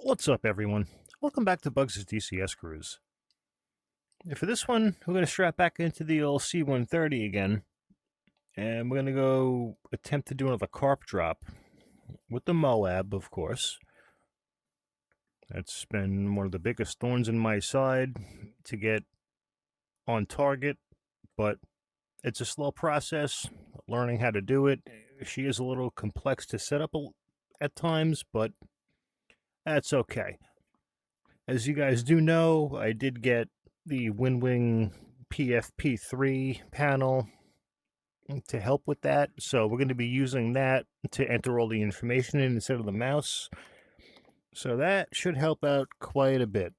What's up, everyone? Welcome back to Bugs' DCS Cruise. For this one, we're going to strap back into the old C-130 again, and we're going to go attempt to do another CARP drop with the Moab, of course. That's been one of the biggest thorns in my side to get on target, but it's a slow process, learning how to do it. She is a little complex to set up at times, but that's okay. As you guys do know, I did get the Winwing PFP3 panel to help with that, so we're going to be using that to enter all the information in instead of the mouse. So that should help out quite a bit.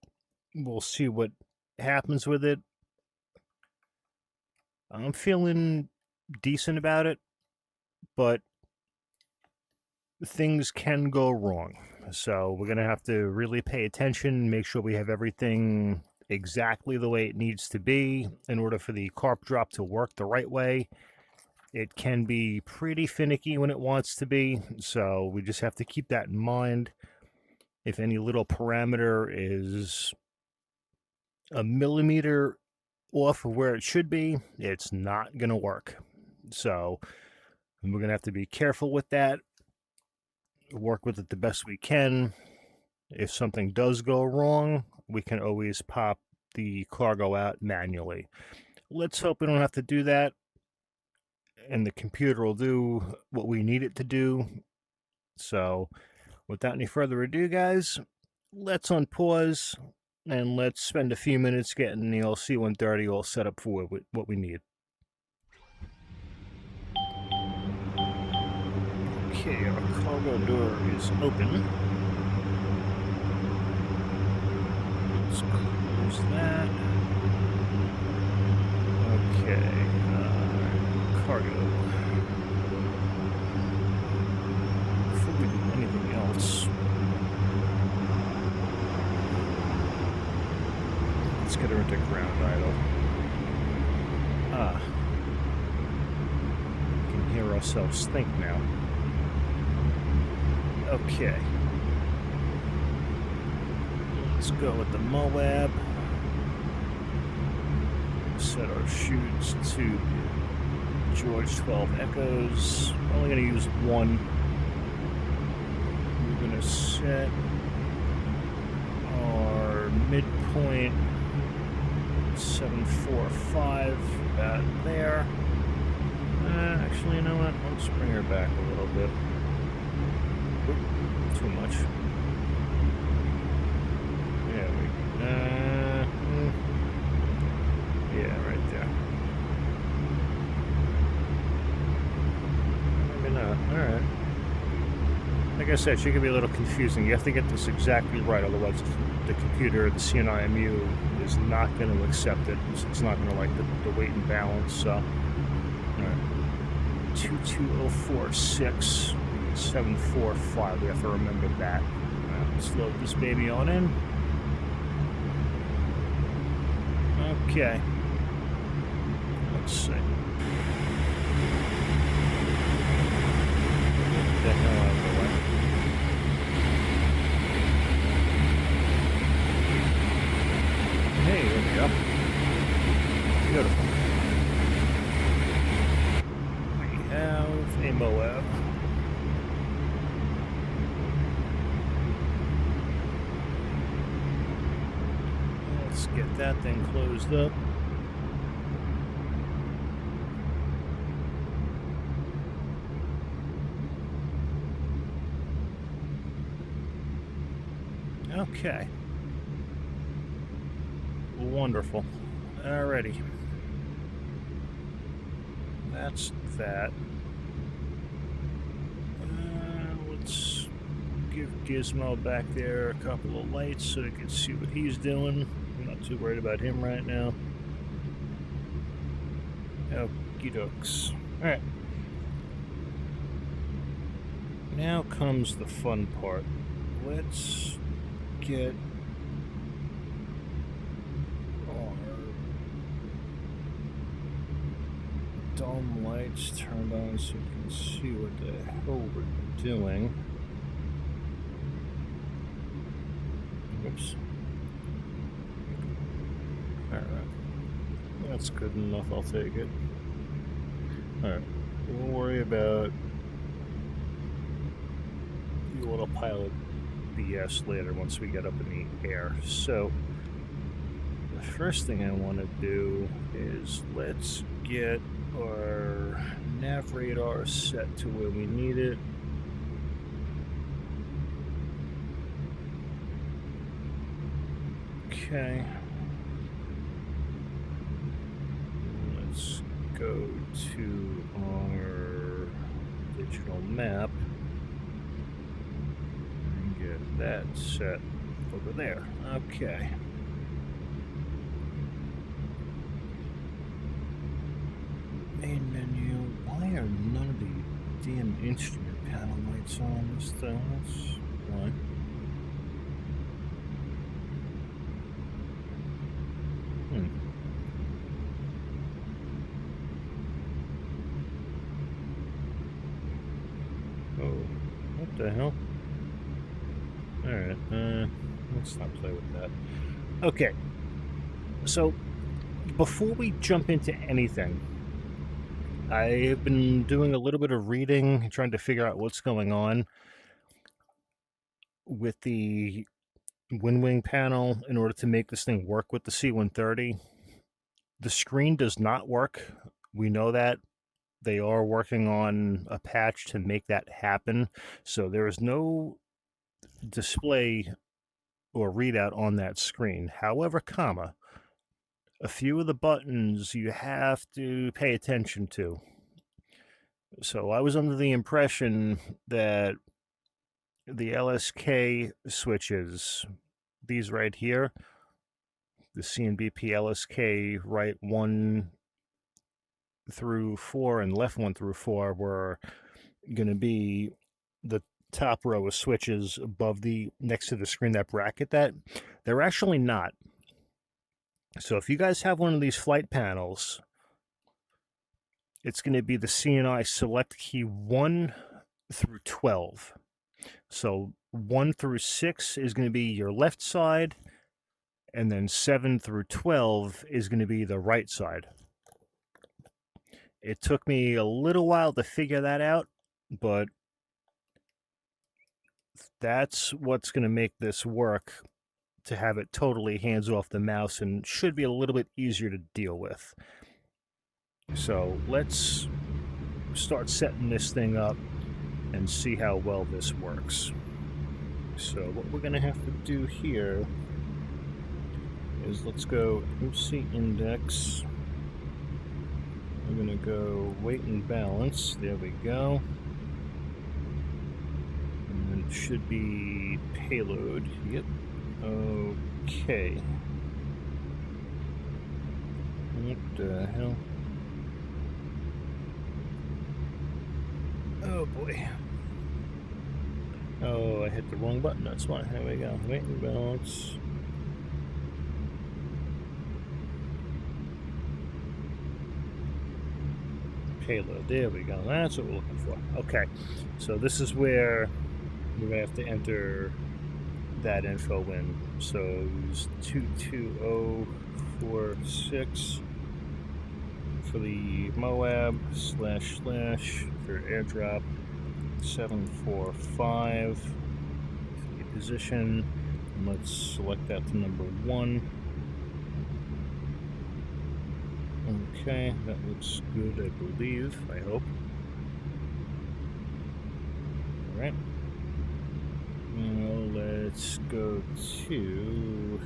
We'll see what happens with it. I'm feeling decent about it, but things can go wrong. So we're going to have to really pay attention, make sure we have everything exactly the way it needs to be in order for the CARP drop to work the right way. It can be pretty finicky when it wants to be, so we just have to keep that in mind. If any little parameter is a millimeter off of where it should be, it's not going to work. So we're going to have to be careful with that, work with it the best we can. If something does go wrong, we can always pop the cargo out manually. Let's hope we don't have to do that, and the computer will do what we need it to do. So without any further ado, guys, let's unpause and let's spend a few minutes getting the LC-130 all set up for what we need. Okay, our cargo door is open. Let's close that. Okay, cargo. Before we do anything else, let's get her into ground idle. We can hear ourselves think now. Okay. Let's go with the Moab. Set our chutes to George 12 Echoes. We're only going to use one. We're going to set our midpoint 745 about there. Actually, you know what? Let's bring her back a little bit. Oop, too much. There we go. Yeah, right there. Maybe not. Alright. Like I said, she can be a little confusing. You have to get this exactly right, otherwise the computer, the CNIMU, is not going to accept it. It's not going to like the weight and balance. So, alright. 22046. 745. We have to remember that. Alright, let's load this baby on in. Okay. Let's see. Get the hell out of the way. Hey, there we go. Beautiful. We have a Moab. Let's get that thing closed up. Okay. Wonderful. Alrighty. That's that. Let's give Gizmo back there a couple of lights so they can see what he's doing. I'm not too worried about him right now. Okie dokes. Alright. Now comes the fun part. Let's get our dome lights turned on so you can see what the hell we're doing. Oops. Alright. That's good enough, I'll take it. Alright. We'll worry about the autopilot BS later once we get up in the air. So, the first thing I want to do is let's get our nav radar set to where we need it. Okay. Let's go to our digital map and get that set over there. Okay. Main menu. Why are none of the damn instrument panel lights on this thing? That's why. Oh, what the hell? Alright, let's not play with that. Okay, so before we jump into anything, I have been doing a little bit of reading, trying to figure out what's going on with the Winwing panel in order to make this thing work with the C-130. The screen does not work. We know that. They are working on a patch to make that happen. So there is no display or readout on that screen. However, a few of the buttons you have to pay attention to. So I was under the impression that the LSK switches, these right here, the CNBP LSK right 1 through 4 and left 1 through 4 were going to be the top row of switches above next to the screen that bracket that. They're actually not. So if you guys have one of these flight panels, it's going to be the CNI select key 1 through 12. So 1 through 6 is going to be your left side, and then 7 through 12 is going to be the right side. It took me a little while to figure that out, but that's what's going to make this work, to have it totally hands off the mouse, and should be a little bit easier to deal with. So let's start setting this thing up and see how well this works. So what we're going to have to do here is let's go MC index. We're going to go weight and balance. There we go. And it should be payload. Yep. Okay. What the hell? Oh boy. Oh, I hit the wrong button. That's why. There we go. Weight and balance. Payload. There we go. That's what we're looking for. Okay. So this is where we're going to have to enter that info in. So it's 22046 for the Moab / for airdrop, 745 for the position. And let's select that to number 1. Okay, that looks good, I believe, I hope. Alright. Now let's go to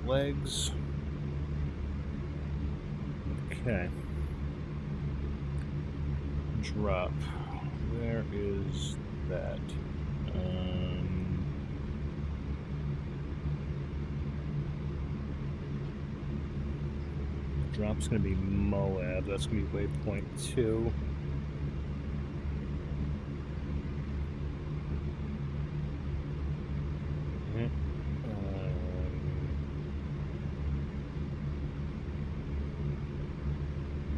legs. Okay. Drop. Where is that? Drop's going to be Moab. That's going to be waypoint 2.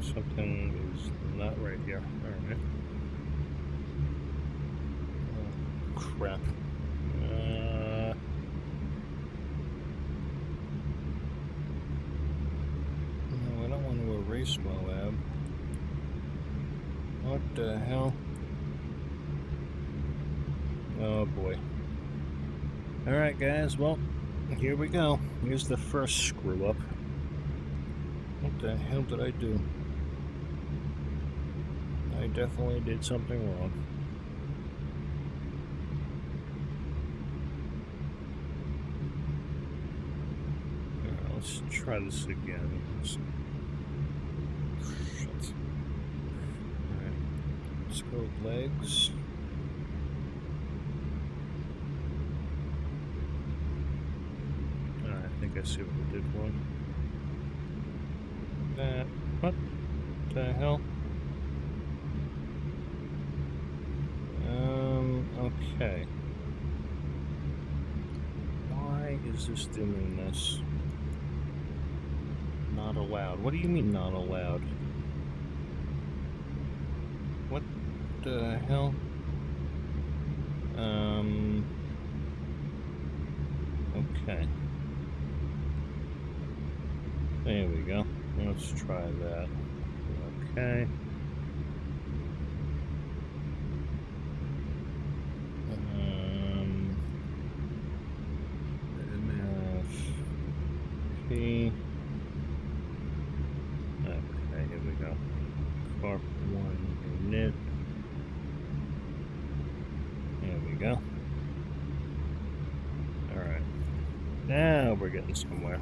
Something is not right here. Alright. Oh, crap. Waste Moab. What the hell? Oh boy. Alright guys, well, here we go. Here's the first screw up. What the hell did I do? I definitely did something wrong. Alright, let's try this again. Shit. Alright, let's go with legs. I think I see what we did wrong. What the hell? Okay. Why is this doing this? Not allowed. What do you mean not allowed? What the hell? Okay. There we go. Let's try that. Okay. MFP. Okay, here we go. CARP 1 unit. There we go. Alright. Now we're getting somewhere.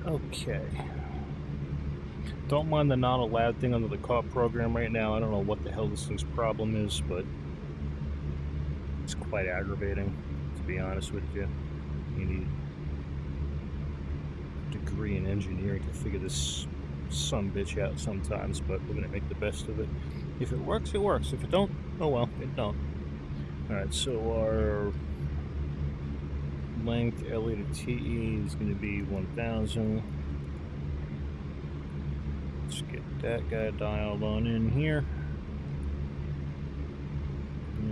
Okay. Don't mind the not allowed thing under the CARP program right now. I don't know what the hell this thing's problem is, but it's quite aggravating, to be honest with you. You need a degree in engineering to figure this sumbitch out sometimes, but we're gonna make the best of it. If it works, it works. If it don't, oh well, it don't. Alright, so our length LE to TE is going to be 1000. Let's get that guy dialed on in here.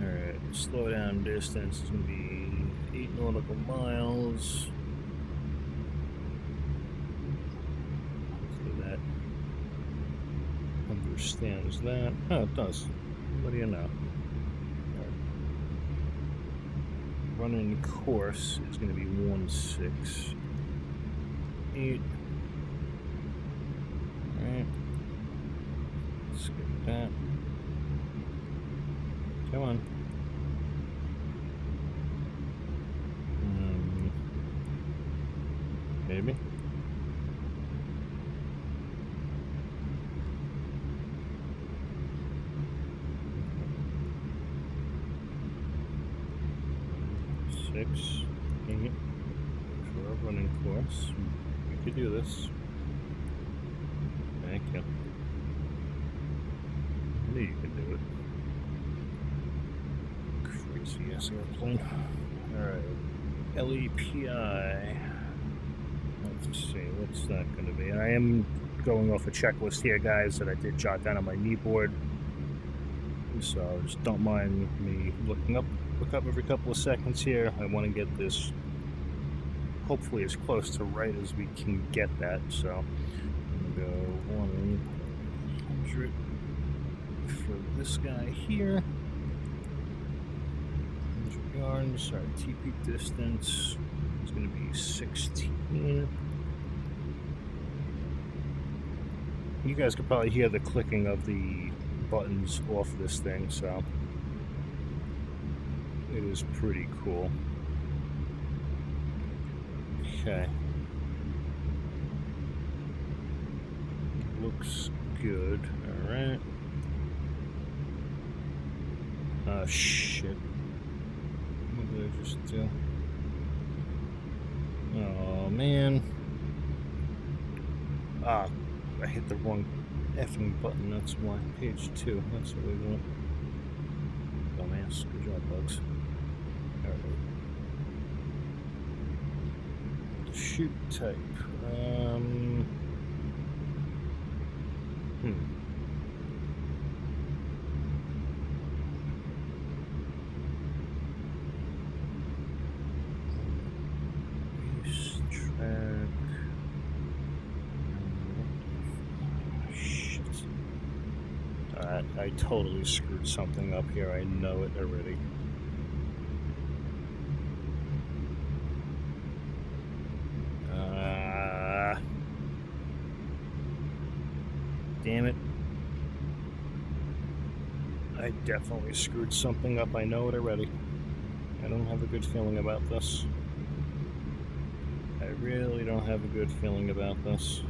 Alright, slow down distance is going to be 8 nautical miles. Hopefully that understands that. Oh, it does. What do you know? Running course is going to be 168. Alright. Let's get that. Come on. Maybe. Dang it. For a running course. We could do this. Thank you. I knew you could do it. Crazy ass airplane. Alright. LEPI. Let's see, what's that going to be? I am going off a checklist here, guys, that I did jot down on my kneeboard. So just don't mind me look up every couple of seconds here. I want to get this hopefully as close to right as we can get that. So I'm going to go 100 for this guy here. 100 yards. Our TP distance is going to be 16. You guys could probably hear the clicking of the buttons off this thing, so it is pretty cool. Okay. Looks good. Alright. Oh shit. What did I just do? Oh man. Ah, I hit the wrong effing button, that's why. Page 2, that's what we want. Dumbass. Good job, Bugs. Alright. Shoot type. Track. I totally screwed something up here. I know it already. Damn it. I definitely screwed something up. I know it already. I don't have a good feeling about this. I really don't have a good feeling about this.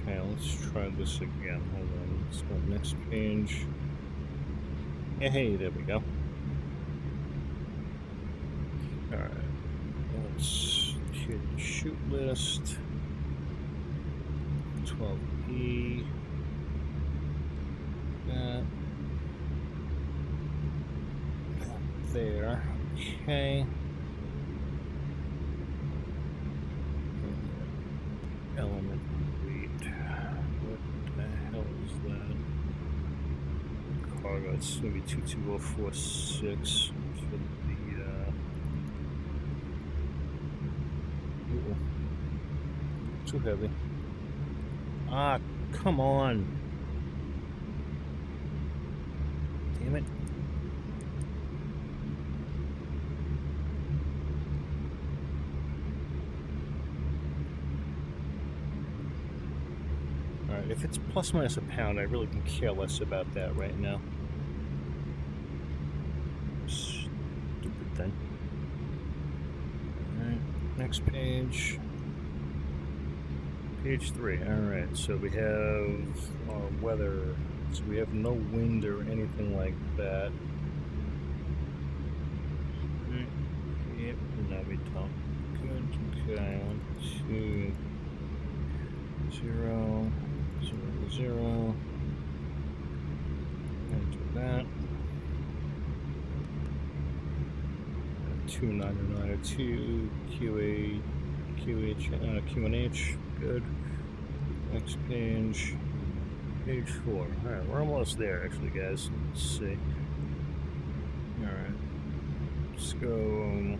Okay, let's try this again. Hold on. Let's go next page. Yeah, hey, there we go. Alright. Let's hit the shoot list. 12E. That. There. Okay. Element read. What the hell is that? Cargo. It's maybe 22046 for the. Too heavy. Ah, come on. Damn it. Alright, if it's plus minus a pound, I really can care less about that right now. Stupid thing. Alright, next page. Page 3. Alright, so we have our weather. So we have no wind or anything like that. Yep, now we don't. Good. Okay, 1, 2, 0, 0, 0. And do that. 2992 QA, QH, QNH. Good. Next page. Page 4. Alright, we're almost there, actually, guys. Let's see. Alright. Let's go.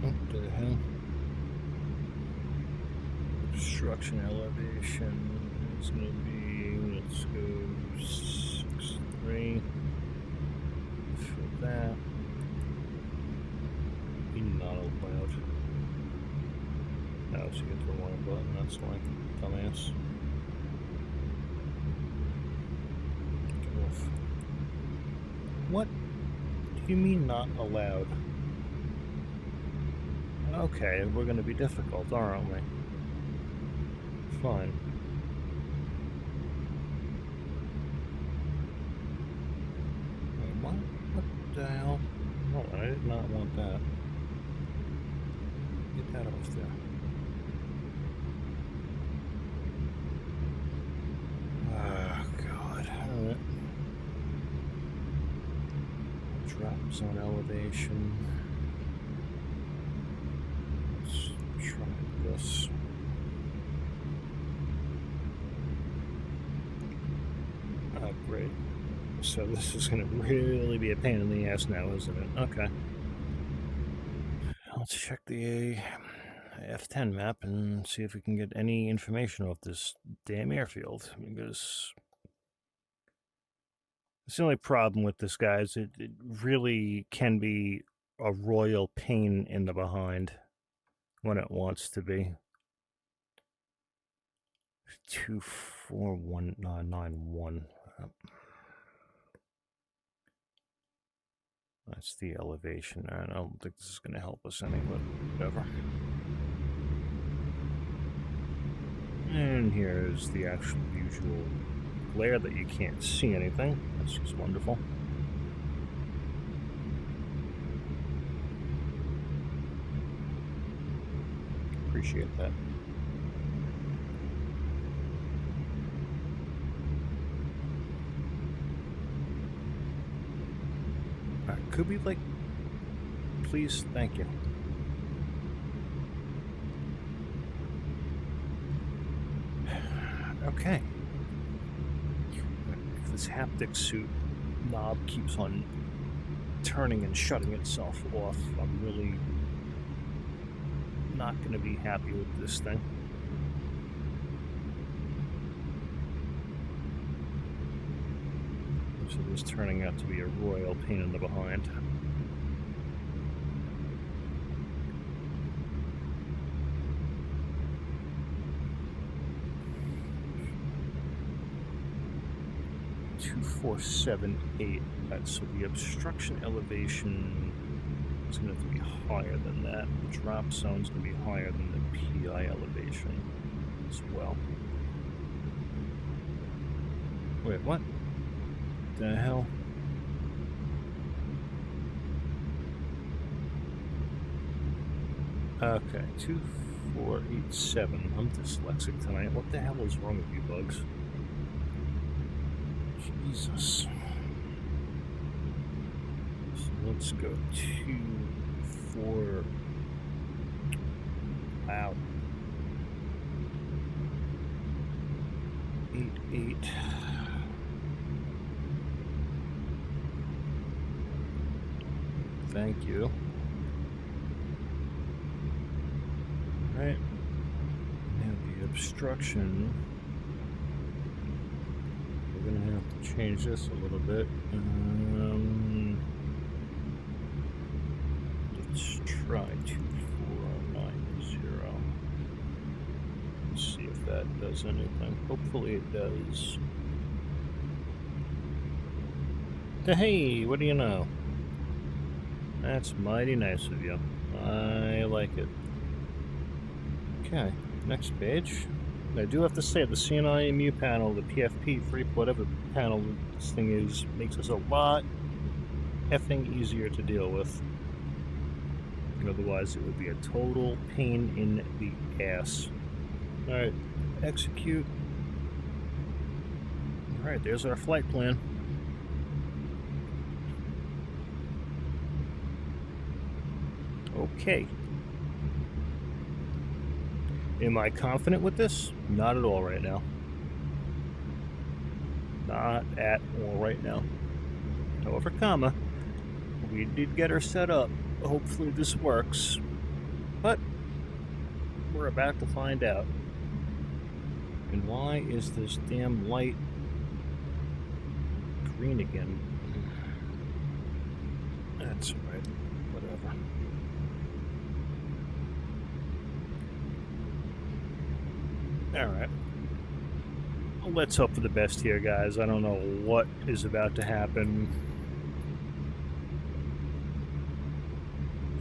What the hell? Obstruction elevation is going to be, let's go 6.3 for that. Be not allowed. No, she hit the wrong button, that's why. Dumbass. Get off. What do you mean not allowed? Okay, we're going to be difficult, aren't we? Fine. Wait, what the hell? Oh, I did not want that. Get that off there. Oh, God. Alright. Drop zone elevation. Let's try this. Oh, great. So this is going to really be a pain in the ass now, isn't it? Okay. Let's check the F10 map and see if we can get any information off this damn airfield, because it's the only problem with this, guys. It really can be a royal pain in the behind when it wants to be. 24191. That's the elevation. I don't think this is going to help us any, but whatever. And here's the actual usual glare that you can't see anything. That's just wonderful. Appreciate that. Could we, like, please, thank you. Okay. If this haptic suit knob keeps on turning and shutting itself off, I'm really not going to be happy with this thing. So this is turning out to be a royal pain in the behind. Two, 4, 7, 8. So the obstruction elevation is going to have to be higher than that. The drop zone is going to be higher than the PI elevation as well. Wait, what? The hell? Okay, 2, 4, 8, 7. I'm dyslexic tonight. What the hell is wrong with you bugs? Jesus. So let's go 2, 4. Wow. 8, 8. Thank you. All right. Now the obstruction. We're gonna have to change this a little bit. Let's try 2490. Let's see if that does anything. Hopefully it does. Hey, what do you know? That's mighty nice of you. I like it. Okay, next page. I do have to say, the CNI-MU panel, the PFP3, whatever panel this thing is, makes us a lot effing easier to deal with. Otherwise, it would be a total pain in the ass. Alright, execute. Alright, there's our flight plan. Okay. Am I confident with this? Not at all right now. Not at all right now. However, comma, we did get her set up. Hopefully this works. But we're about to find out. And why is this damn light green again? That's right. Whatever. Alright. Let's hope for the best here, guys. I don't know what is about to happen.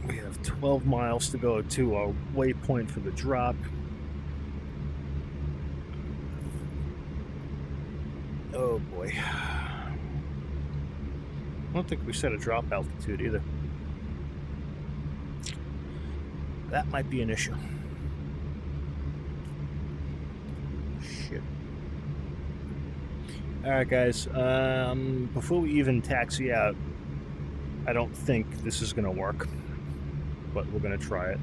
We have 12 miles to go to our waypoint for the drop. Oh boy. I don't think we set a drop altitude either. That might be an issue. Shit. Alright guys, before we even taxi out, I don't think this is gonna work, but we're gonna try it.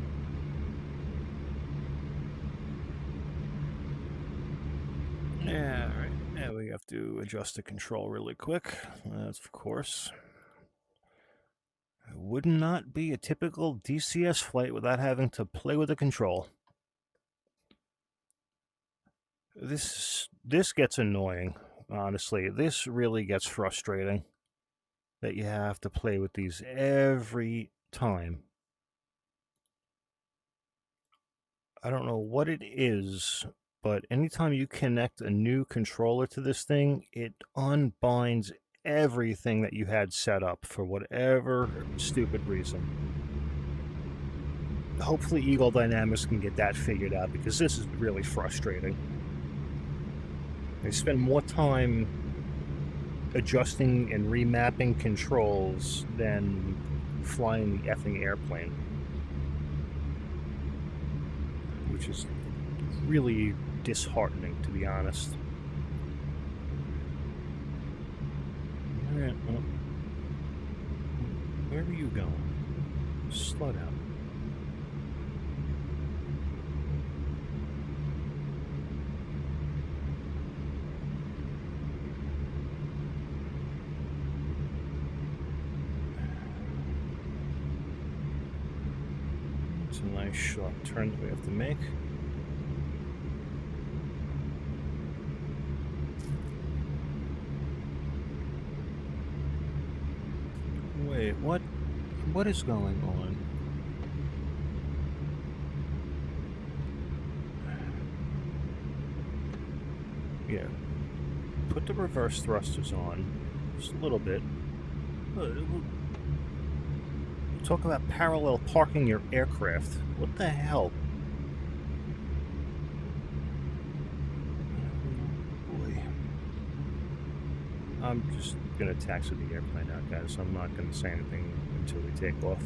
Yeah, alright. Now we have to adjust the control really quick. That's of course. It would not be a typical DCS flight without having to play with the control. This gets annoying, honestly. This really gets frustrating that you have to play with these every time. I don't know what it is, but anytime you connect a new controller to this thing, it unbinds everything that you had set up for whatever stupid reason. Hopefully Eagle Dynamics can get that figured out, because this is really frustrating. They spend more time adjusting and remapping controls than flying the effing airplane, which is really disheartening, to be honest. Alright, well, where are you going? Slow down. a nice sharp turn that we have to make. Wait, what? What is going on? Yeah. Put the reverse thrusters on. Just a little bit. Talk about parallel parking your aircraft. What the hell? Oh, boy. I'm just gonna taxi the airplane out, guys. I'm not gonna say anything until we take off.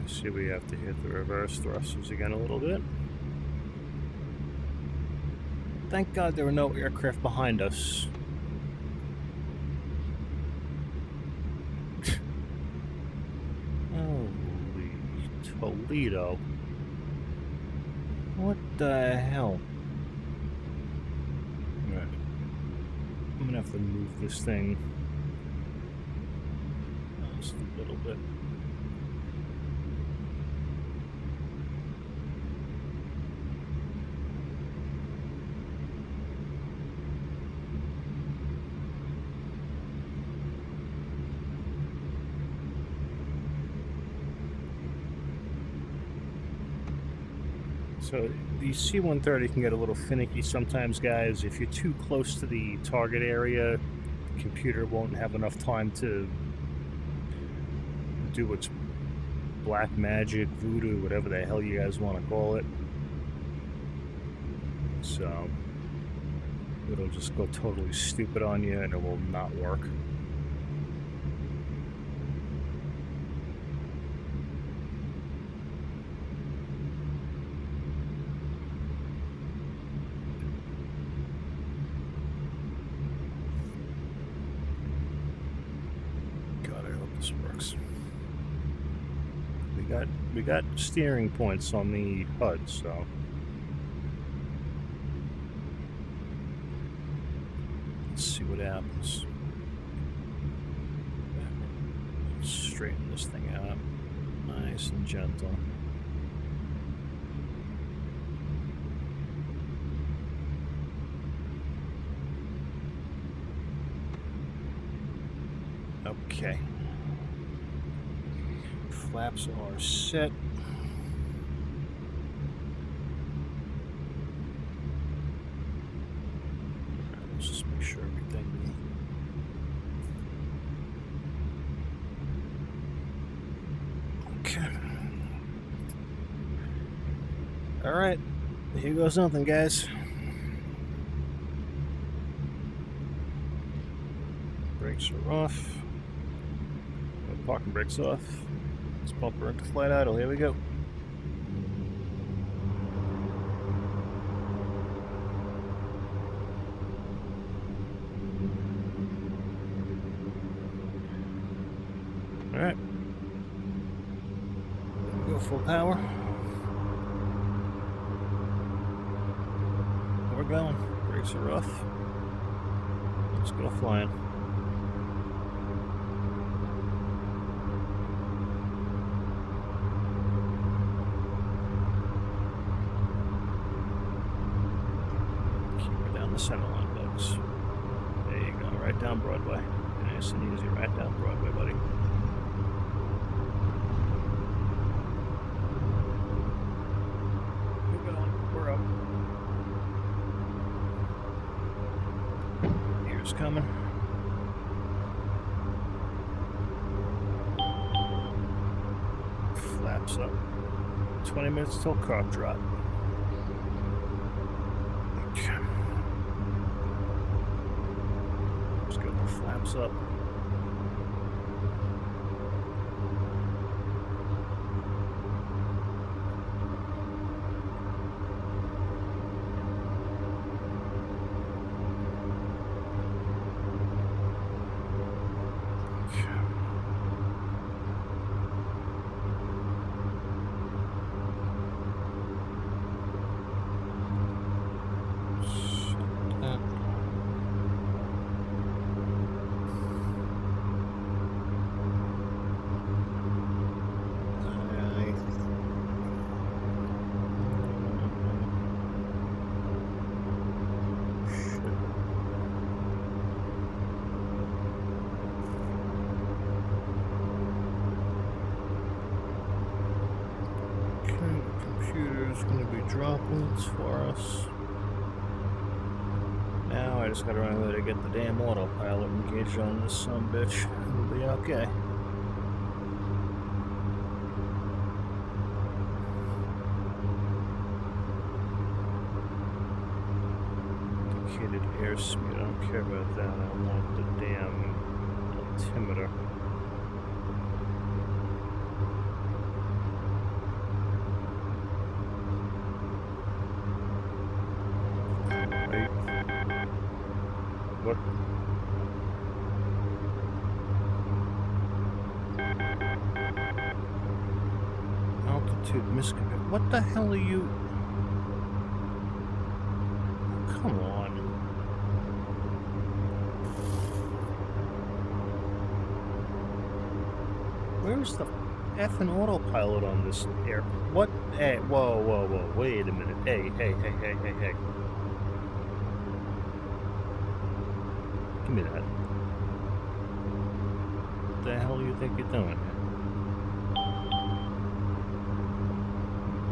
See, we have to hit the reverse thrusters again a little bit. Thank God there were no aircraft behind us. Holy Toledo. What the hell? Right. I'm gonna have to move this thing just a little bit. So the C-130 can get a little finicky sometimes, guys. If you're too close to the target area, the computer won't have enough time to do its black magic, voodoo, whatever the hell you guys want to call it. So it'll just go totally stupid on you and it will not work. We got steering points on the HUD, so let's see what happens. Straighten this thing out, nice and gentle. Okay. Flaps are set. Let's just make sure everything. Okay. All right. Here goes nothing, guys. Brakes are off. Parking brakes off. Let's pump her into flight idle. Here we go. All right. There we go, full power. We're going. Brakes are off. Let's go flying. The center line, bugs. There you go, right down Broadway. Nice and easy, right down Broadway, buddy. Computer's coming. Flaps up. 20 minutes till CARP drop. Okay. Let's get the flaps up. Going to be droplets for us. Now I just got to remember to get the damn autopilot engaged on this sumbitch. It'll be okay. Indicated airspeed. I don't care about that. I want the damn altimeter. What? Altitude miscommit. What the hell are you? Come on. Where's the effing autopilot on this air? What? Hey, whoa, whoa, whoa. Wait a minute. Hey. Give me that. What the hell do you think you're doing?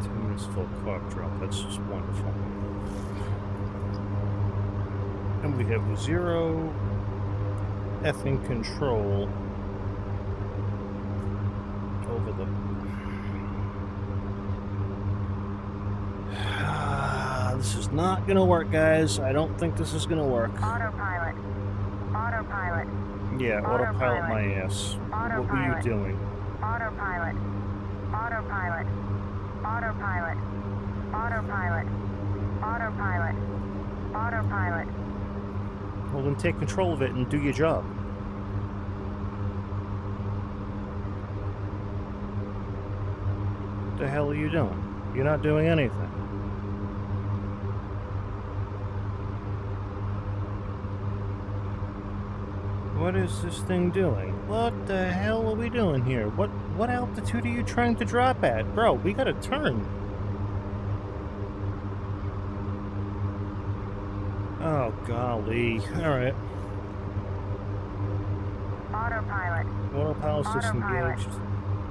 2 minutes till CARP drop. That's just wonderful. And we have 0 effing control over the... This is not gonna work, guys. I don't think this is gonna work. Autopilot. Autopilot. Yeah, autopilot my ass. Autopilot. What were you doing? Autopilot. Autopilot. Autopilot. Autopilot. Autopilot. Autopilot. Well, then take control of it and do your job. What the hell are you doing? You're not doing anything. What is this thing doing? What the hell are we doing here? What altitude are you trying to drop at? Bro, we gotta turn. Oh, golly. Alright. Autopilot. Autopilot's disengaged.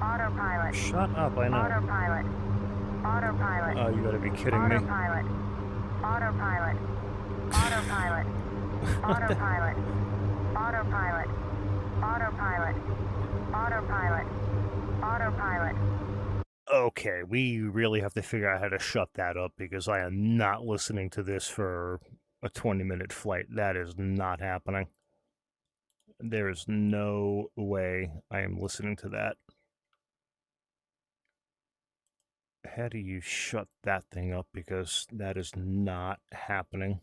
Autopilot. Shut up, I know. Autopilot. Autopilot. Oh, you gotta be kidding me. Autopilot. Autopilot. Autopilot. Autopilot. Autopilot. Autopilot. Autopilot. Autopilot. Okay, we really have to figure out how to shut that up because I am not listening to this for a 20-minute flight. That is not happening. There is no way I am listening to that. How do you shut that thing up? Because that is not happening.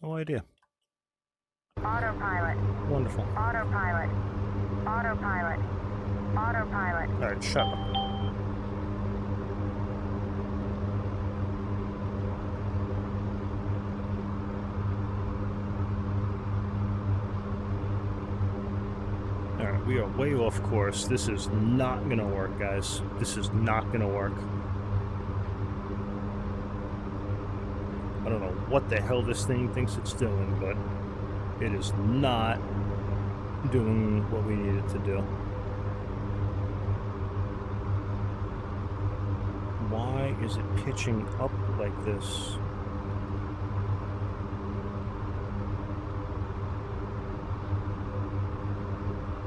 No idea. Autopilot. Wonderful. Autopilot. Autopilot. Autopilot. All right, shut up. All right, we are way off course. This is not going to work, guys. This is not going to work. I don't know what the hell this thing thinks it's doing, but it is not doing what we need it to do. Why is it pitching up like this?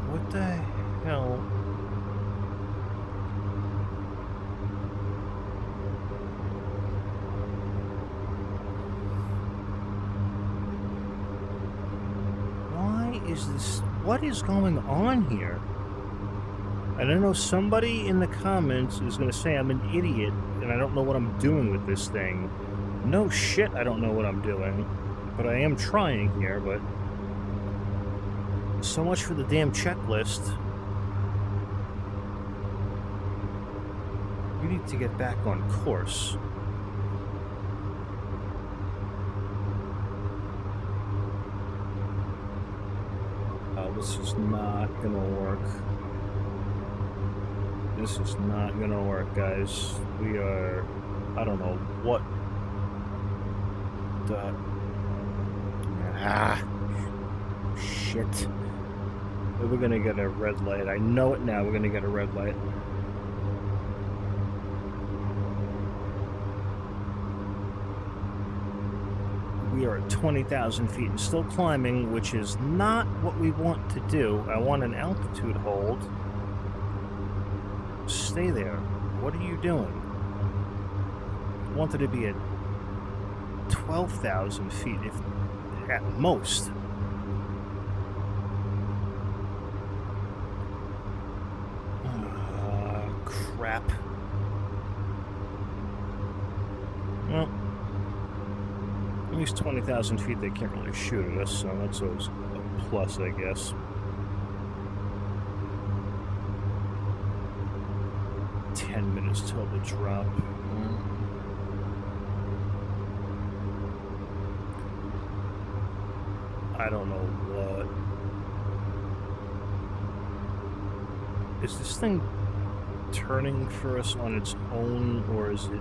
What the hell? Why is this? What is going on here? And I know somebody in the comments is going to say I'm an idiot and I don't know what I'm doing with this thing. No shit, I don't know what I'm doing. But I am trying here, but... So much for the damn checklist. We need to get back on course. Oh, this is not gonna work. This is not gonna work, guys. We are... I don't know what... the... Ah! Shit. We're gonna get a red light. I know it now. We're gonna get a red light. We are at 20,000 feet and still climbing, which is not what we want to do. I want an altitude hold. Stay there. What are you doing? I wanted to be at 12,000 feet, if at most. Crap. Well, at least 20,000 feet they can't really shoot at us, so that's always a plus, I guess. 10 minutes till the drop. I don't know what. Is this thing turning for us on its own, or is it...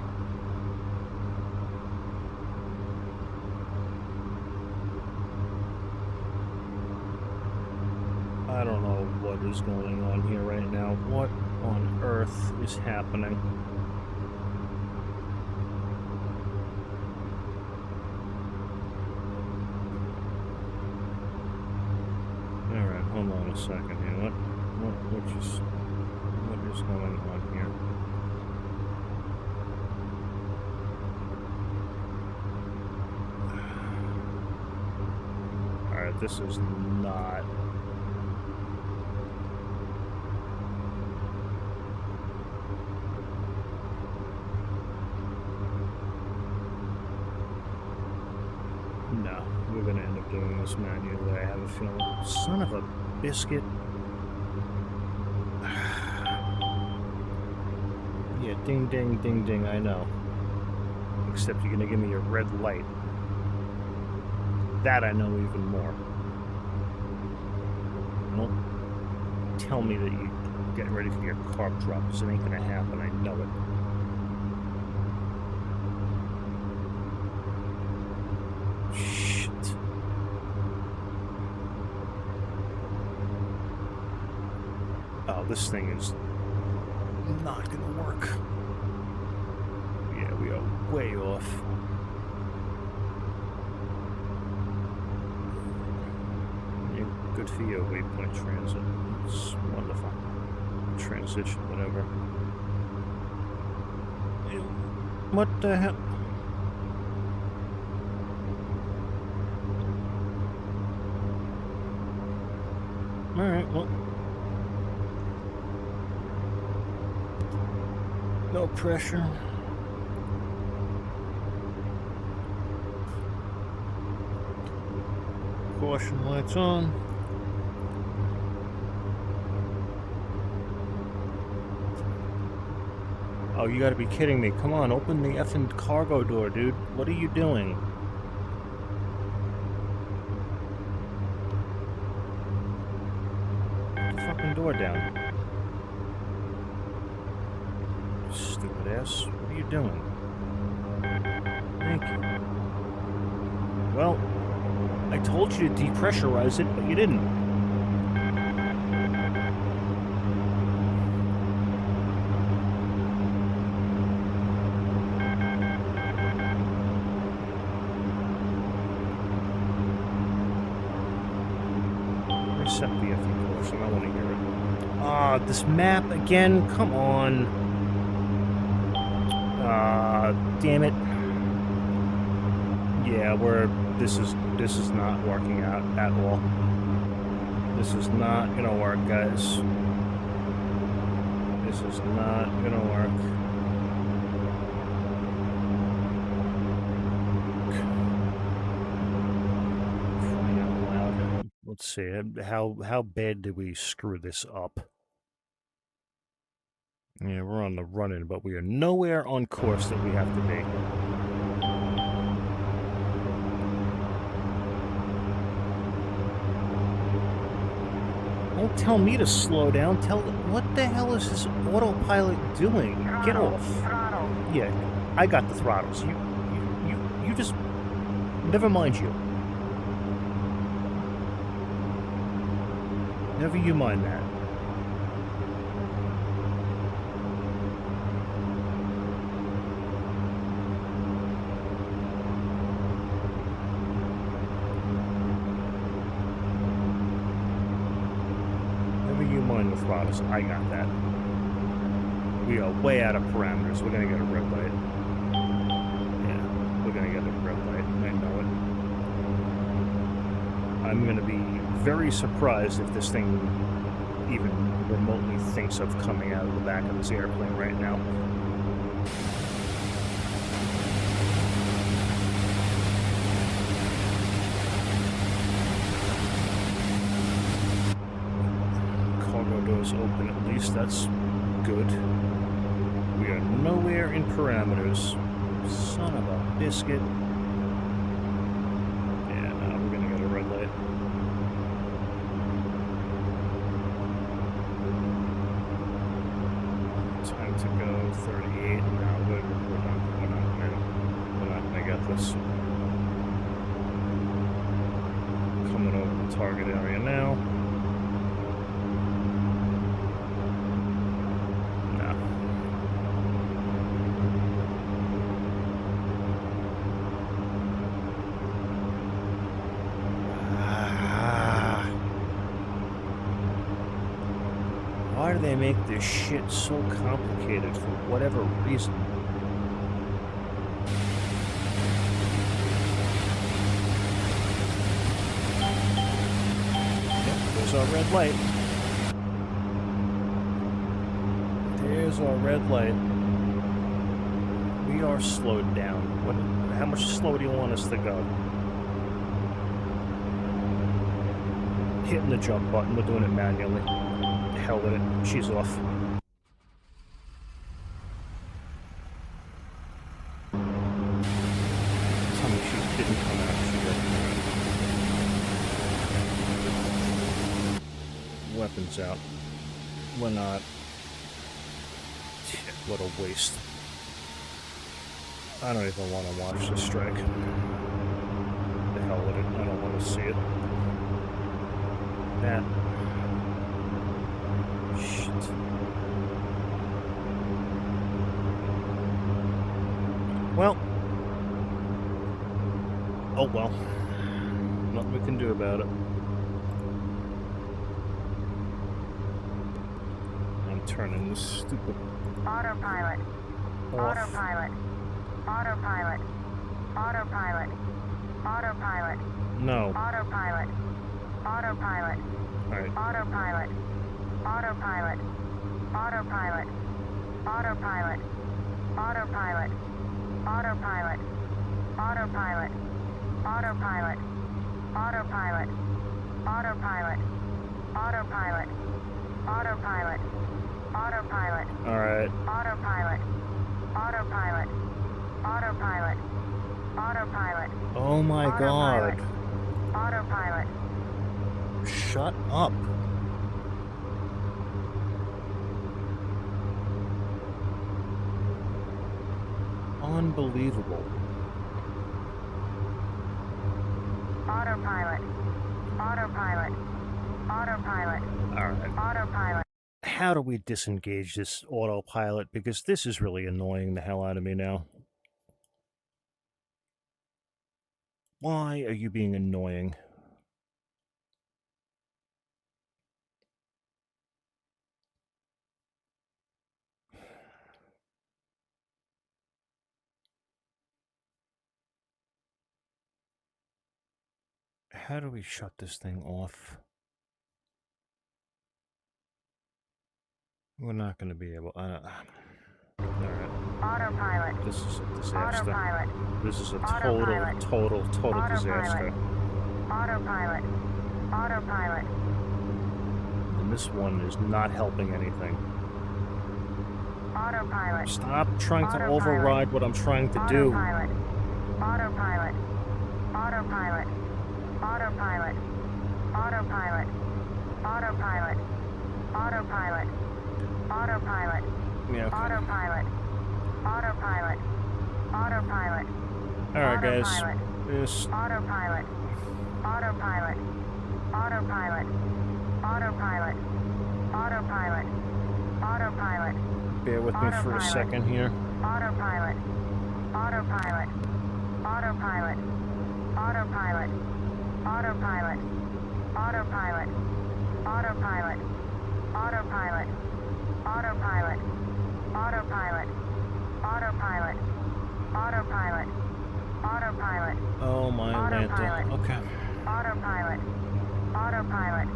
I don't know what is going on here right now. What on earth is happening? Alright, hold on a second here. What is going on here? Alright, this is not... No, we're gonna end up doing this manually, I have a feeling. Son of a biscuit. Yeah, ding, ding, ding, ding, I know. Except you're gonna give me a red light. That I know even more. Don't tell me that you're getting ready for your CARP drop, because it ain't gonna happen, I know it. Shit. Oh, this thing is not gonna work. Yeah, we are way off. Yeah, good for you, waypoint transit. It's wonderful. Transition, whatever. What the hell? Alright, well. No pressure. Caution lights on. Oh, you gotta be kidding me. Come on, open the effing cargo door, dude. What are you doing? Put the fucking door down. Stupid ass. What are you doing? Thank you. Well, I told you to depressurize it, but you didn't. Reset PFP3 course, I want to hear it. Ah, this map again? Come on. Damn it. Yeah, this is not working out at all. This is not gonna work, guys. This is not gonna work. Crying out loud. Let's see. How bad did we screw this up? Yeah, we're on the run-in, but we are nowhere on course that we have to be. Don't tell me to slow down. What the hell is this autopilot doing? Get off. Throttle. Yeah, I got the throttles. You just never mind you. Never you mind that. Throttles. I got that. We are way out of parameters. We're gonna get a red light. Yeah, we're gonna get a red light. I know it. I'm gonna be very surprised if this thing even remotely thinks of coming out of the back of this airplane right now. Doors open, at least that's good. We are nowhere in parameters. Son of a biscuit. Yeah, no, we're gonna get a red light. Time to go 38. No, we're not gonna get this. Coming over the target area now. Why do they make this shit so complicated for whatever reason? Yep, there's our red light. There's our red light. We are slowed down. How much slower do you want us to go? Hitting the jump button, we're doing it manually. Hell with it. She's off. Tell me she didn't come out. She did. Weapons out. We're not. Shit, what a waste. I don't even want to watch this strike. The hell with it. I don't want to see it. That. Shit. Well. Oh well. Nothing we can do about it. I'm turning this stupid... Autopilot. off. Autopilot. Autopilot. Autopilot. Autopilot. No. Autopilot. Autopilot. Alright. Autopilot. Autopilot. Autopilot. Autopilot. Autopilot. Autopilot. Autopilot. Autopilot. Autopilot. Autopilot. Autopilot. Autopilot. Autopilot. Alright. Autopilot. Autopilot. Autopilot. Autopilot. Oh my god. Autopilot. Shut up. Unbelievable. Autopilot. Autopilot. Autopilot. All right. Autopilot. How do we disengage this autopilot? Because this is really annoying the hell out of me now. Why are you being annoying? How do we shut this thing off? We're not going to be able... all right. Autopilot. This is a disaster. Autopilot. This is a Autopilot. total disaster. Autopilot. Autopilot. And this one is not helping anything. Autopilot. Stop trying to Autopilot. override what I'm trying to do. Autopilot. Autopilot. Autopilot. Autopilot. Autopilot. Autopilot. Autopilot. Autopilot. Yeah, okay. Autopilot. Autopilot. Autopilot. Alright, guys. Autopilot. This... Autopilot. Autopilot. Autopilot. Autopilot. Autopilot. Autopilot. bear with me for a second here. Autopilot. Autopilot. Autopilot. Autopilot. Autopilot. Autopilot. Autopilot. Autopilot. Autopilot. Autopilot. Autopilot. Autopilot. Autopilot. Oh my Lanta. Okay. Autopilot. Autopilot.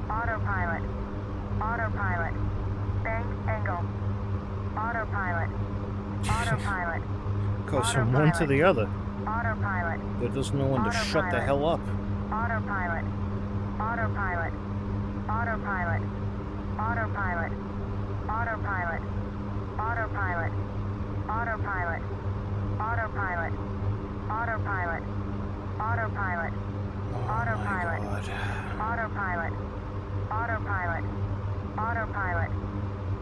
Autopilot. Autopilot. Bank angle. Autopilot. Autopilot. Goes from one to the other. Autopilot. There doesn't know when to shut the hell up. Autopilot. Autopilot. Autopilot. Autopilot. Autopilot. Autopilot. Autopilot. Autopilot. Autopilot. Autopilot. Oh Autopilot. my God. Autopilot. Autopilot. Autopilot.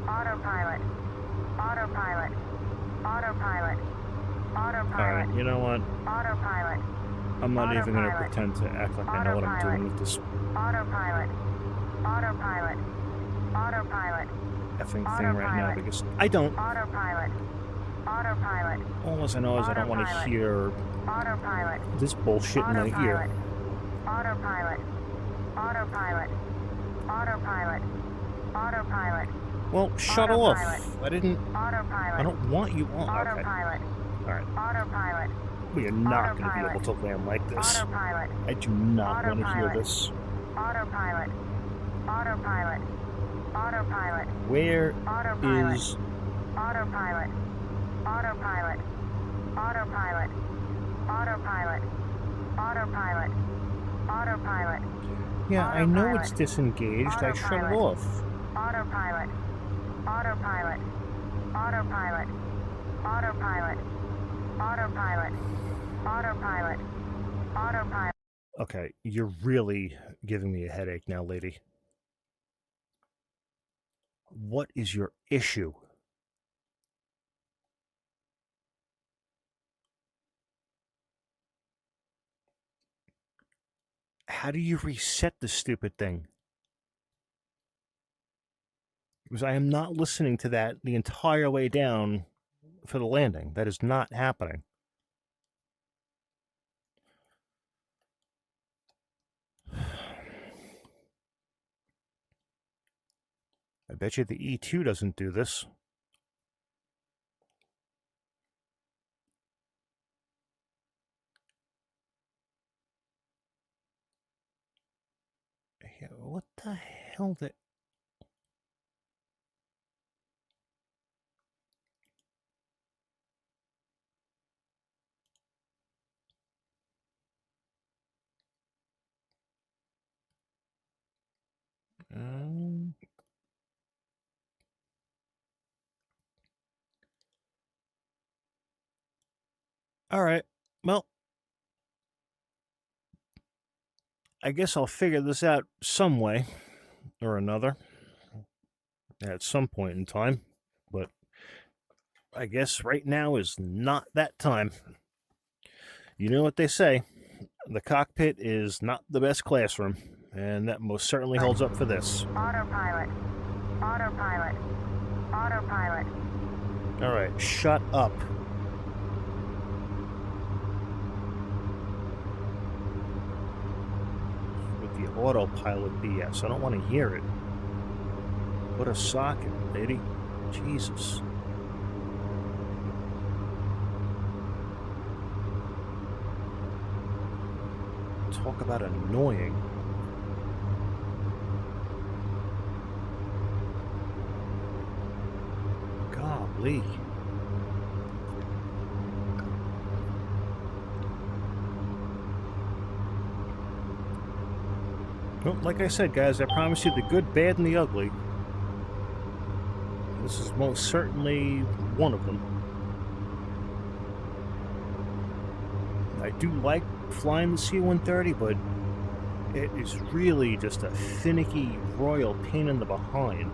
Autopilot. Autopilot. Autopilot. Autopilot. Alright, you know what? Autopilot. I'm not even going to Autopilot. pretend to act like I know what I'm doing with this Autopilot. Autopilot. Autopilot. effing thing right now, Autopilot. because I don't. Autopilot. Autopilot. All I know is I don't want to Autopilot. hear Autopilot. this bullshit in my ear. Autopilot. Autopilot. Autopilot. Autopilot. Well, shut off. Autopilot. I Autopilot. don't want you on. Okay. Autopilot. Alright. Autopilot. We are not going to be Autopilot. able to land like this. Autopilot. I do not want to hear Autopilot. this. Autopilot. Autopilot. Autopilot. Where Autopilot. is... Autopilot. Autopilot. Autopilot. Autopilot. Autopilot. Autopilot. Yeah, I know it's Autopilot. disengaged. I shut it Autopilot. off. Autopilot. Autopilot. Autopilot. Autopilot. Autopilot. Autopilot. Autopilot. Okay, you're really giving me a headache now, lady. What is your issue? How do you reset the stupid thing? Because I am not listening to that the entire way down for the landing. That is not happening. I bet you the E2 doesn't do this. Yeah, what the hell did... all right. Well, I guess I'll figure this out some way or another at some point in time. But I guess right now is not that time. You know what they say. The cockpit is not the best classroom, and that most certainly holds up for this. Autopilot. Autopilot. Autopilot. All right, shut up. With the autopilot BS, I don't want to hear it. Put a sock in it, lady. Jesus. Talk about annoying. Golly. Well, like I said, guys, I promise you the good, bad, and the ugly. This is most certainly one of them. I do like flying the C-130, but it is really just a finicky, royal pain in the behind.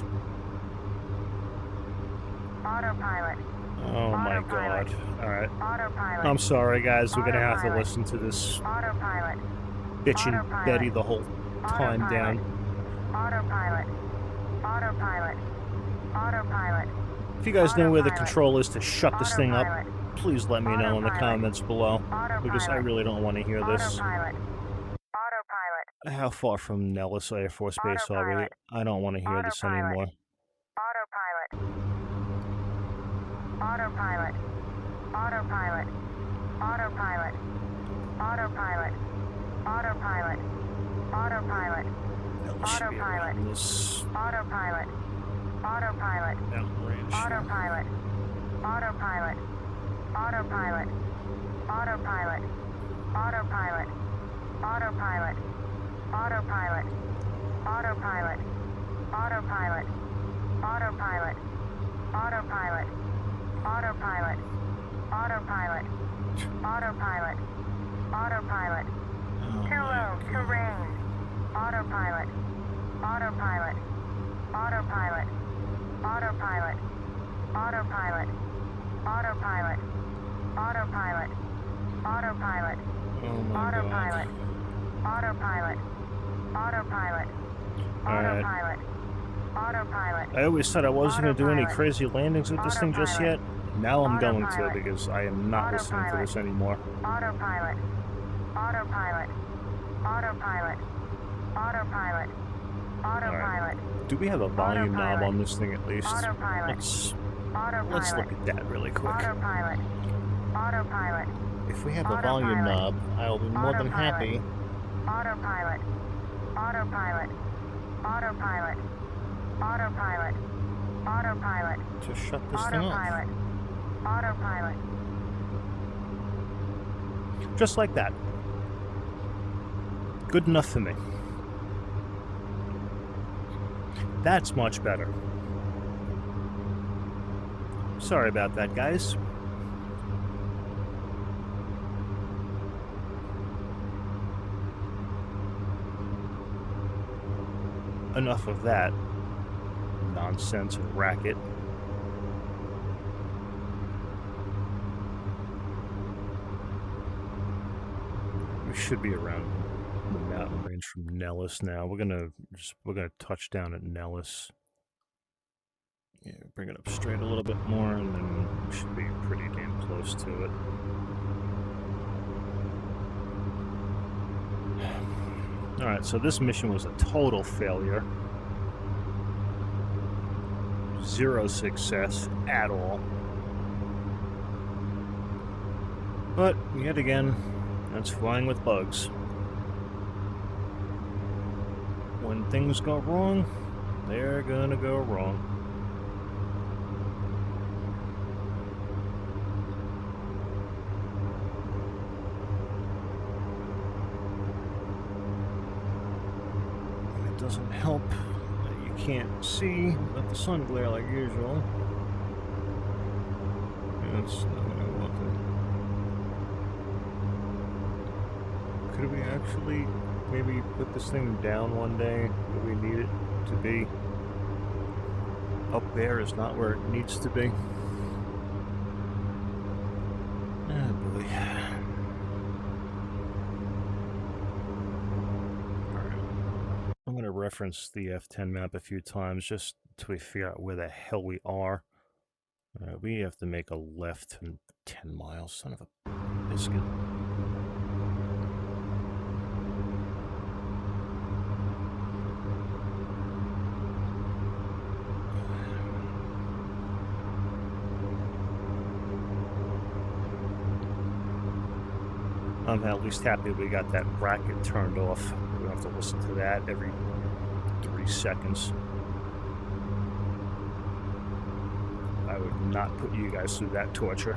Autopilot. Oh my god. Alright. Autopilot. I'm sorry, guys. We're gonna have to listen to this Autopilot. bitchin' Autopilot. Betty the whole time down. Autopilot. Autopilot. Autopilot. If you guys know where the Autopilot. control is to shut this thing up, Autopilot. please let me know in the Autopilot. comments below, because I Autopilot. really don't want to hear this. Autopilot. Autopilot. How far from Nellis Air Force Base are we? Autopilot. I don't want to hear this Autopilot. anymore. Autopilot. Autopilot. Autopilot. Autopilot. Autopilot. Autopilot. Autopilot. Nellis should be Autopilot. around this Autopilot. Autopilot. mountain range here. Autopilot. Autopilot. Autopilot. Autopilot. Autopilot. Autopilot. Autopilot. Autopilot. Autopilot. Autopilot. Autopilot. Autopilot. Autopilot. Autopilot. Autopilot. Oh Too my low, too God. range. Autopilot. Autopilot. Autopilot. Autopilot. Autopilot. Autopilot. Autopilot. Autopilot. Oh my Autopilot. god. Autopilot. Autopilot. Alright. Autopilot. Autopilot. I always said I wasn't going to do any Autopilot. crazy landings with this thing just yet. Autopilot. Now I'm going to, Autopilot. because I am not listening to Autopilot. this anymore. Autopilot. Autopilot. Autopilot. Autopilot. Autopilot. Do we have a volume knob Autopilot. on this thing at least? Autopilot. Let's Autopilot. look at that really quick. Autopilot. Autopilot. If we have a volume Autopilot. knob, I will be more than happy. Autopilot. Autopilot. Autopilot. Autopilot. Autopilot. To shut this thing off. Autopilot. Autopilot. Just like that. Good enough for me. That's much better. Sorry about that, guys. Enough of that nonsense and racket. We should be around the mountain range from Nellis now. We're gonna touch down at Nellis. Yeah, bring it up straight a little bit more, and then we should be pretty damn close to it. Alright, so this mission was a total failure. Zero success at all. But, yet again, that's flying with bugs. When things go wrong, they're gonna go wrong. And it doesn't help that you can't see without the sun glare like usual. That's not what I wanted. Could we actually maybe put this thing down one day where we need it to be? Up there is not where it needs to be. Oh boy. reference the F10 map a few times just till we figure out where the hell we are. We have to make a left in 10 miles. Son of a biscuit. I'm at least happy we got that bracket turned off. We don't have to listen to that every 3 seconds. I would not put you guys through that torture.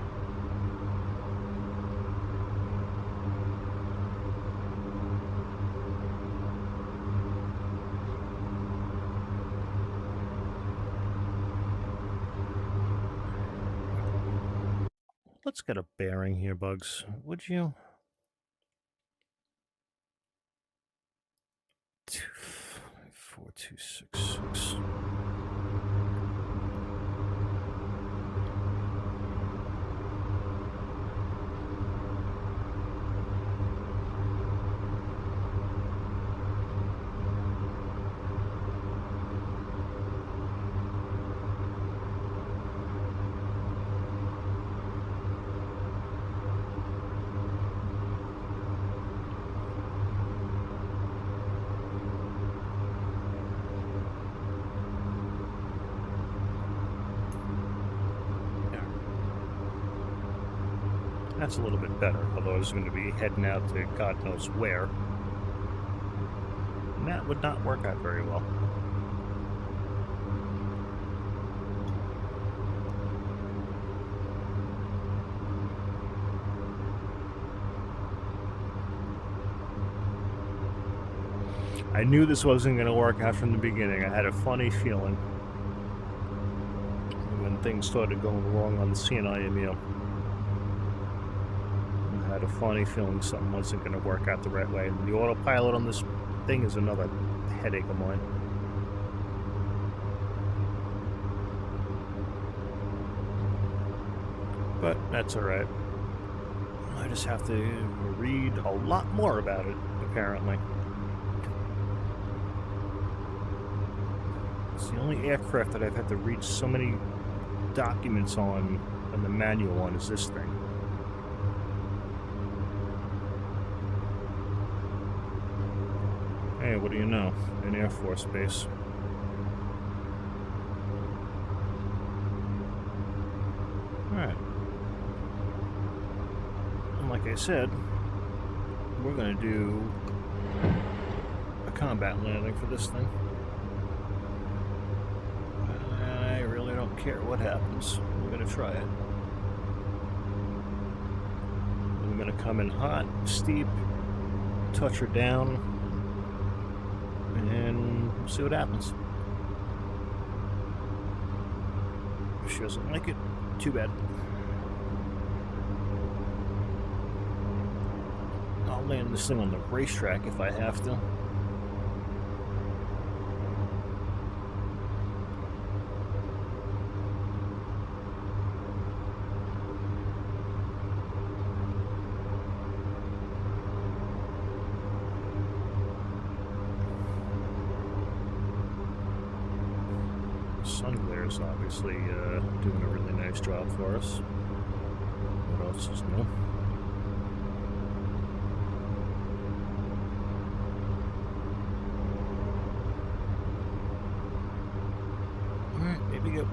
Let's get a bearing here, Bugs. Would you? 4266. That's a little bit better, although I was going to be heading out to God knows where. And that would not work out very well. I knew this wasn't going to work out from the beginning. I had a funny feeling when things started going wrong on the CNIMU. I had a funny feeling something wasn't going to work out the right way. And the autopilot on this thing is another headache of mine. But that's alright. I just have to read a lot more about it, apparently. It's the only aircraft that I've had to read so many documents on, and the manual on, is this thing. Hey, what do you know? An Air Force base. Alright. And like I said, we're going to do a combat landing for this thing. I really don't care what happens. We're going to try it. We're going to come in hot, steep, touch her down, and see what happens. If she doesn't like it, too bad. I'll land this thing on the racetrack if I have to. Sun glare's obviously doing a really nice job for us. What else is new? Alright, maybe go.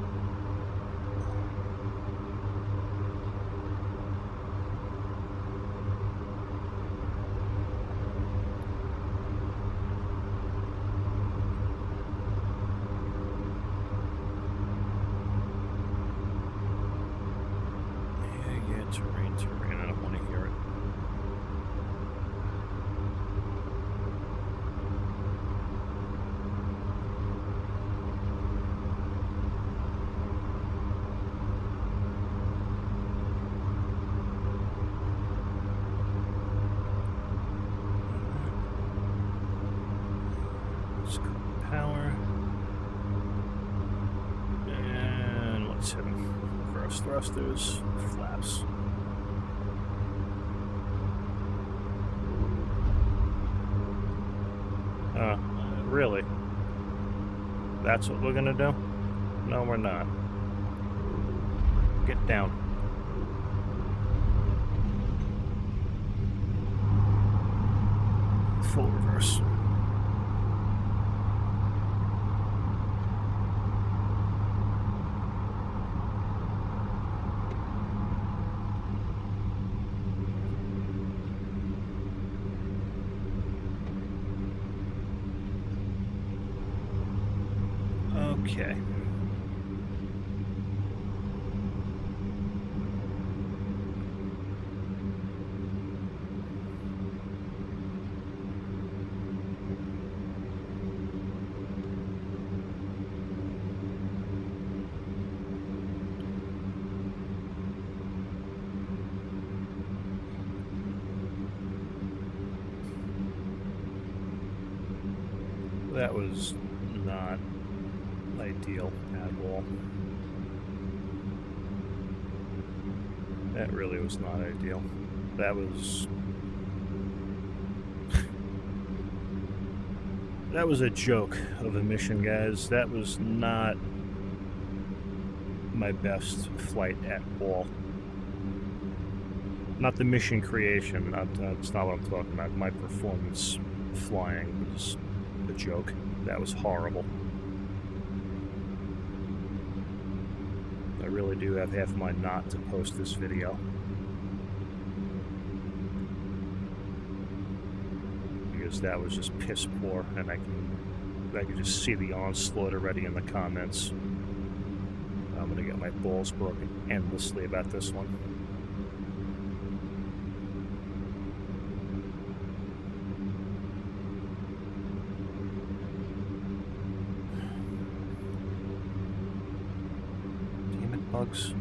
Terrain, I don't want to hear it. Let's go power. And let's hit them. First thrusters, flaps. Really? That's what we're gonna do? No, we're not. Get down. Full reverse. Okay. That was not ideal at all. That really was not ideal. That was... that was a joke of a mission, guys. That was not my best flight at all. Not the mission creation, that's not what I'm talking about. My performance flying was a joke. That was horrible. I really do have half my not to post this video. Because that was just piss poor, and I can just see the onslaught already in the comments. I'm gonna get my balls broken endlessly about this one. Bugs.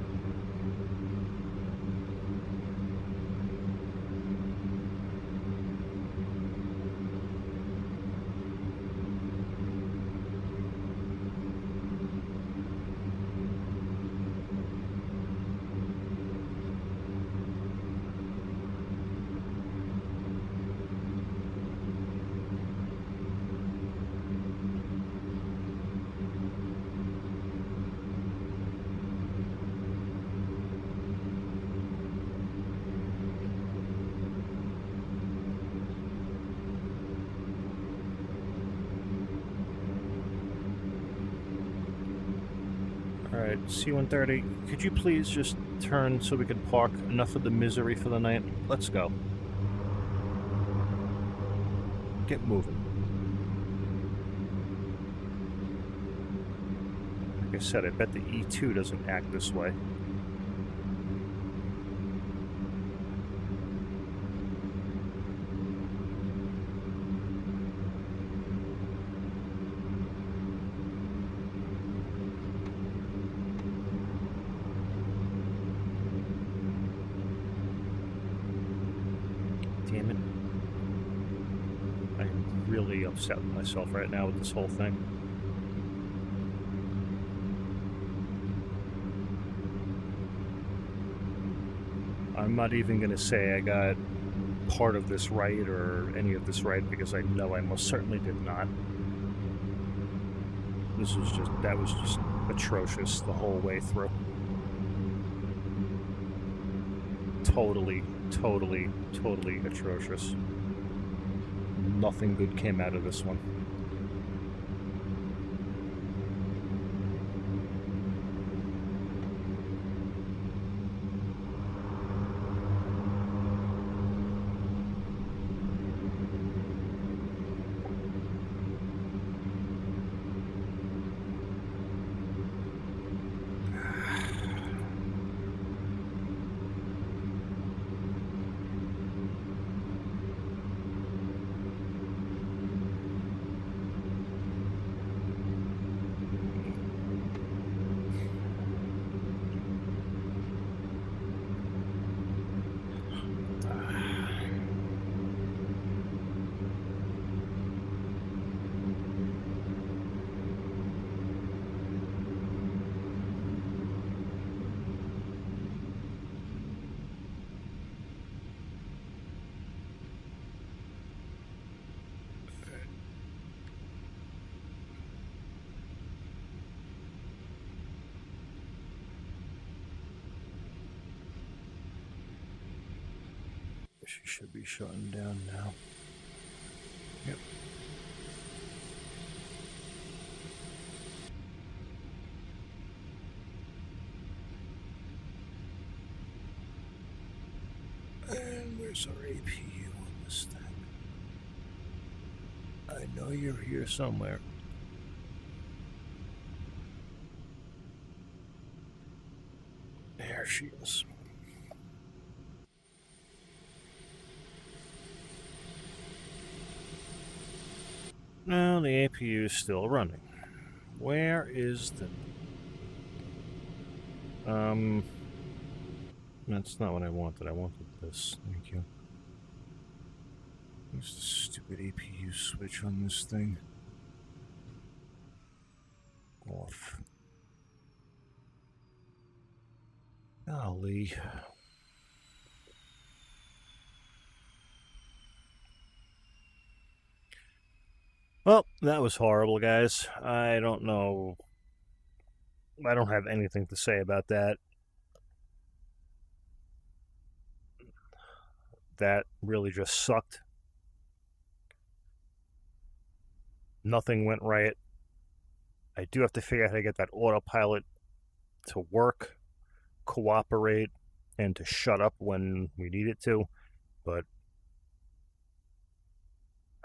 Alright, C-130, could you please just turn so we can park? Enough of the misery for the night. Let's go. Get moving. Like I said, I bet the E2 doesn't act this way. Damn it. I'm really upset with myself right now with this whole thing. I'm not even going to say I got part of this right or any of this right, because I know I most certainly did not. That was just atrocious the whole way through. Totally atrocious. Nothing good came out of this one. She should be shutting down now. Yep. And where's our APU on this thing? I know you're here somewhere. There she is. Now the APU is still running. Where is the... That's not what I wanted. I wanted this. Thank you. Where's the stupid APU switch on this thing? Off. Golly. Well, that was horrible, guys. I don't know. I don't have anything to say about that. That really just sucked. Nothing went right. I do have to figure out how to get that autopilot to work, cooperate, and to shut up when we need it to, but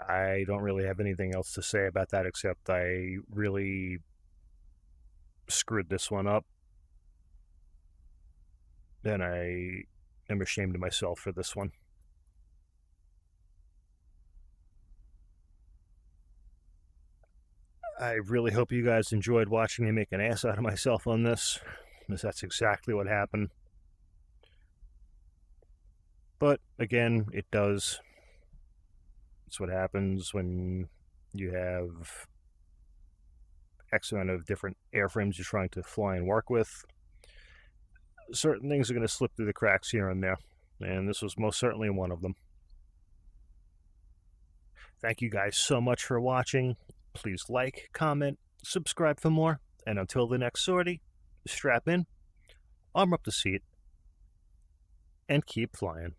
I don't really have anything else to say about that except I really screwed this one up, and I am ashamed of myself for this one. I really hope you guys enjoyed watching me make an ass out of myself on this, because that's exactly what happened. But again, it does. It's what happens when you have X amount of different airframes you're trying to fly and work with. Certain things are going to slip through the cracks here and there, and this was most certainly one of them. Thank you guys so much for watching. Please like, comment, subscribe for more, and until the next sortie, strap in, arm up the seat, and keep flying.